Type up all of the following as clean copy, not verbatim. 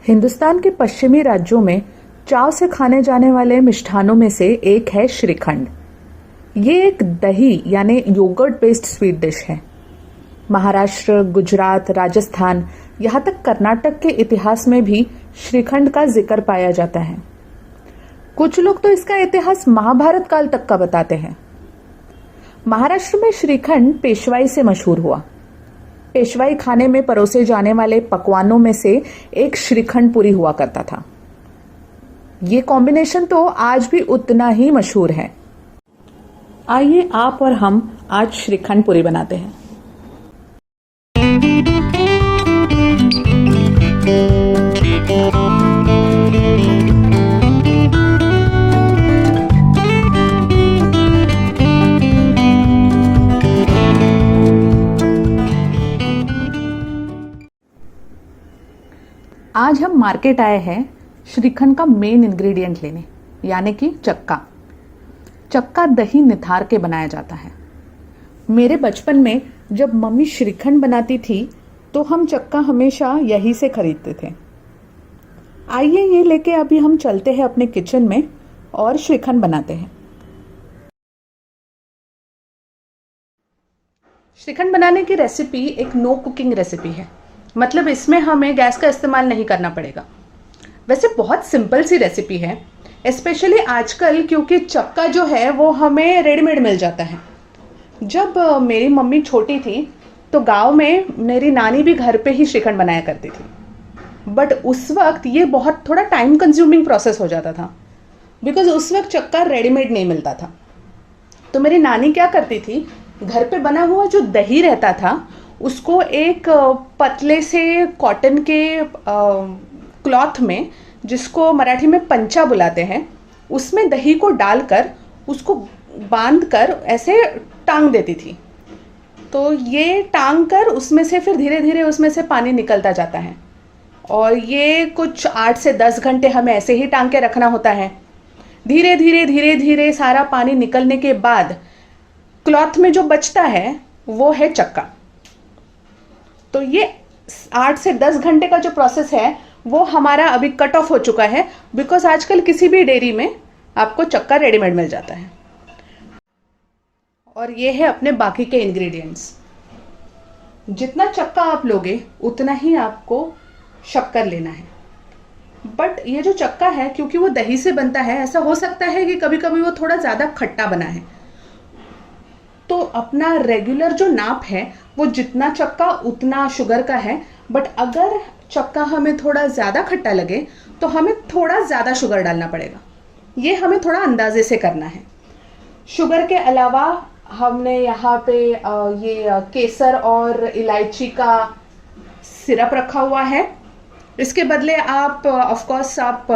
हिंदुस्तान के पश्चिमी राज्यों में चाव से खाने जाने वाले मिष्ठानों में से एक है श्रीखंड। ये एक दही यानी योगर्ट बेस्ड स्वीट डिश है। महाराष्ट्र, गुजरात, राजस्थान, यहाँ तक कर्नाटक के इतिहास में भी श्रीखंड का जिक्र पाया जाता है। कुछ लोग तो इसका इतिहास महाभारत काल तक का बताते हैं। महाराष्ट्र में श्रीखंड पेशवाई से मशहूर हुआ। पेशवाई खाने में परोसे जाने वाले पकवानों में से एक श्रीखंड पूरी हुआ करता था। ये कॉम्बिनेशन तो आज भी उतना ही मशहूर है। आइए आप और हम आज श्रीखंड पूरी बनाते हैं। आज हम मार्केट आए हैं श्रीखंड का मेन इंग्रेडिएंट लेने, यानी कि चक्का। चक्का दही निथार के बनाया जाता है। मेरे बचपन में जब मम्मी श्रीखंड बनाती थी तो हम चक्का हमेशा यहीं से खरीदते थे। आइए ये लेके अभी हम चलते हैं अपने किचन में और श्रीखंड बनाते हैं। श्रीखंड बनाने की रेसिपी एक नो कुकिंग रेसिपी है, मतलब इसमें हमें गैस का इस्तेमाल नहीं करना पड़ेगा। वैसे बहुत सिंपल सी रेसिपी है, स्पेशली आजकल क्योंकि चक्का जो है वो हमें रेडीमेड मिल जाता है। जब मेरी मम्मी छोटी थी तो गांव में मेरी नानी भी घर पे ही श्रीखंड बनाया करती थी, बट उस वक्त ये बहुत थोड़ा टाइम कंज्यूमिंग प्रोसेस हो जाता था, बिकॉज उस वक्त चक्का रेडीमेड नहीं मिलता था। तो मेरी नानी क्या करती थी, घर पे बना हुआ जो दही रहता था उसको एक पतले से कॉटन के क्लॉथ में, जिसको मराठी में पंचा बुलाते हैं, उसमें दही को डालकर उसको बांध कर ऐसे टांग देती थी। तो ये टांग कर उसमें से फिर धीरे धीरे उसमें से पानी निकलता जाता है, और ये कुछ 8 से 10 घंटे हमें ऐसे ही टांग के रखना होता है। धीरे धीरे सारा पानी निकलने के बाद क्लॉथ में जो बचता है वो है चक्का। तो ये 8 से 10 घंटे का जो प्रोसेस है वो हमारा अभी कट ऑफ हो चुका है, बिकॉज आजकल किसी भी डेयरी में आपको चक्का रेडीमेड मिल जाता है। और ये है अपने बाकी के इंग्रेडिएंट्स। जितना चक्का आप लोगे उतना ही आपको शक्कर लेना है। बट ये जो चक्का है क्योंकि वो दही से बनता है, ऐसा हो सकता है कि कभी कभी वो थोड़ा ज़्यादा खट्टा बना है। तो अपना रेगुलर जो नाप है वो जितना चक्का उतना शुगर का है, बट अगर चक्का हमें थोड़ा ज़्यादा खट्टा लगे तो हमें थोड़ा ज़्यादा शुगर डालना पड़ेगा। ये हमें थोड़ा अंदाजे से करना है। शुगर के अलावा हमने यहाँ पे ये केसर और इलायची का सिरप रखा हुआ है। इसके बदले आप ऑफ कोर्स आप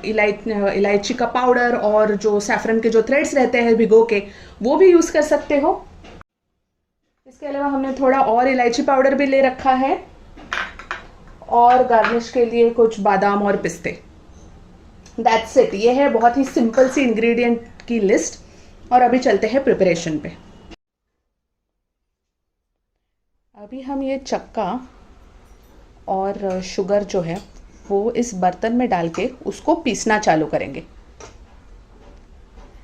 इलायची का पाउडर और जो सैफरन के जो थ्रेड्स रहते हैं भिगो के, वो भी यूज़ कर सकते हो। इसके अलावा हमने थोड़ा और इलायची पाउडर भी ले रखा है, और गार्निश के लिए कुछ बादाम और पिस्ते। That's it. ये है बहुत ही सिंपल सी इंग्रेडिएंट की लिस्ट। और अभी चलते हैं प्रिपरेशन पे। अभी हम ये चक्का और शुगर जो है वो इस बर्तन में डाल के उसको पीसना चालू करेंगे।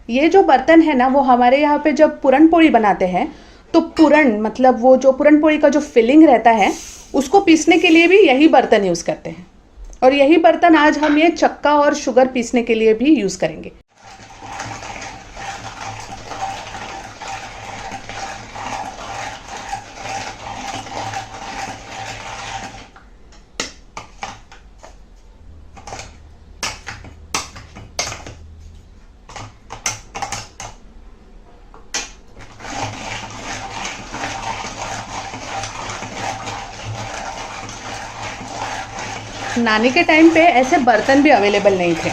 ये जो बर्तन है ना, वो हमारे यहाँ पे जब पूरन पोली बनाते हैं तो पूरन, मतलब वो जो पूरन पोली का जो फिलिंग रहता है उसको पीसने के लिए भी यही बर्तन यूज़ करते हैं। और यही बर्तन आज हम ये चक्का और शुगर पीसने के लिए भी यूज़ करेंगे। नानी के टाइम पे ऐसे बर्तन भी अवेलेबल नहीं थे,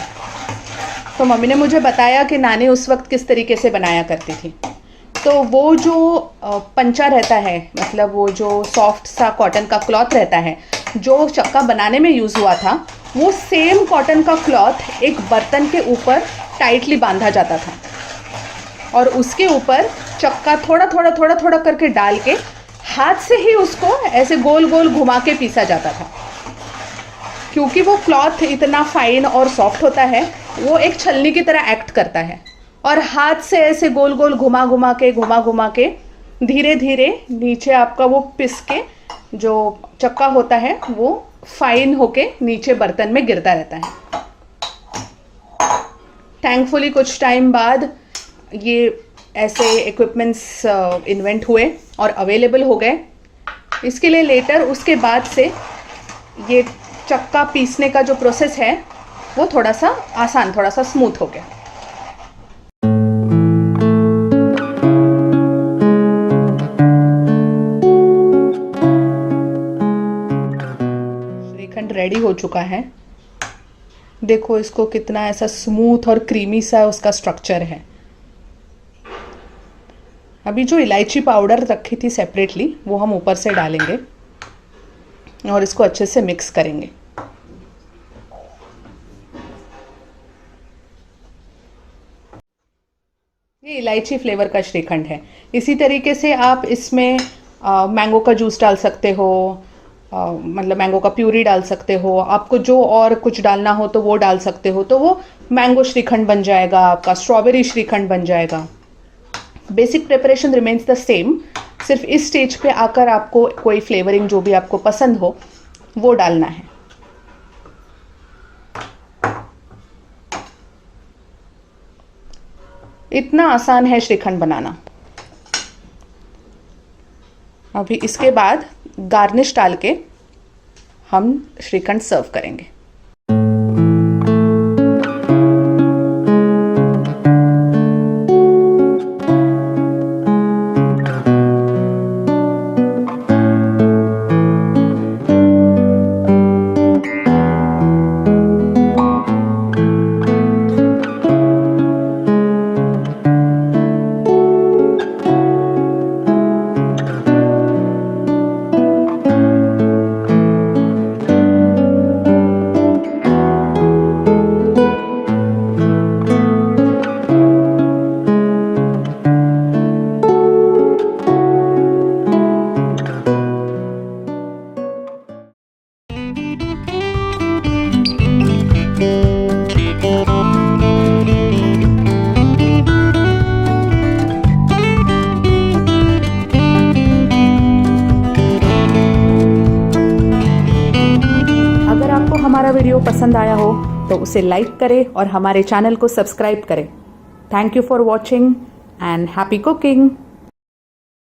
तो मम्मी ने मुझे बताया कि नानी उस वक्त किस तरीके से बनाया करती थी। तो वो जो पंचा रहता है, मतलब वो जो सॉफ्ट सा कॉटन का क्लॉथ रहता है जो चक्का बनाने में यूज़ हुआ था, वो सेम कॉटन का क्लॉथ एक बर्तन के ऊपर टाइटली बांधा जाता था, और उसके ऊपर चक्का थोड़ा थोड़ा करके डाल के हाथ से ही उसको ऐसे गोल गोल घुमा के पीसा जाता था। क्योंकि वो क्लॉथ इतना फाइन और सॉफ्ट होता है, वो एक छलनी की तरह एक्ट करता है, और हाथ से ऐसे गोल गोल घुमा घुमा के धीरे धीरे नीचे आपका वो पिस के जो चक्का होता है वो फाइन होके नीचे बर्तन में गिरता रहता है। थैंकफुली कुछ टाइम बाद ये ऐसे इक्विपमेंट्स इन्वेंट हुए और अवेलेबल हो गए। इसके लिए लेटर उसके बाद से ये चक्का पीसने का जो प्रोसेस है वो थोड़ा सा आसान, थोड़ा सा स्मूथ हो गया। श्रीखंड रेडी हो चुका है। देखो इसको कितना ऐसा स्मूथ और क्रीमी सा उसका स्ट्रक्चर है। अभी जो इलायची पाउडर रखी थी सेपरेटली वो हम ऊपर से डालेंगे और इसको अच्छे से मिक्स करेंगे। ये इलायची फ्लेवर का श्रीखंड है। इसी तरीके से आप इसमें मैंगो का जूस डाल सकते हो, मतलब मैंगो का प्यूरी डाल सकते हो। आपको जो और कुछ डालना हो तो वो डाल सकते हो, तो वो मैंगो श्रीखंड बन जाएगा, आपका स्ट्रॉबेरी श्रीखंड बन जाएगा। Basic preparation remains the same, सिर्फ इस स्टेज पे आकर आपको कोई फ्लेवरिंग जो भी आपको पसंद हो वो डालना है। इतना आसान है श्रीखंड बनाना। अभी इसके बाद गार्निश डाल के हम श्रीखंड सर्व करेंगे। हमारा वीडियो पसंद आया हो तो उसे लाइक करें और हमारे चैनल को सब्सक्राइब करें। Thank you for watching and happy cooking.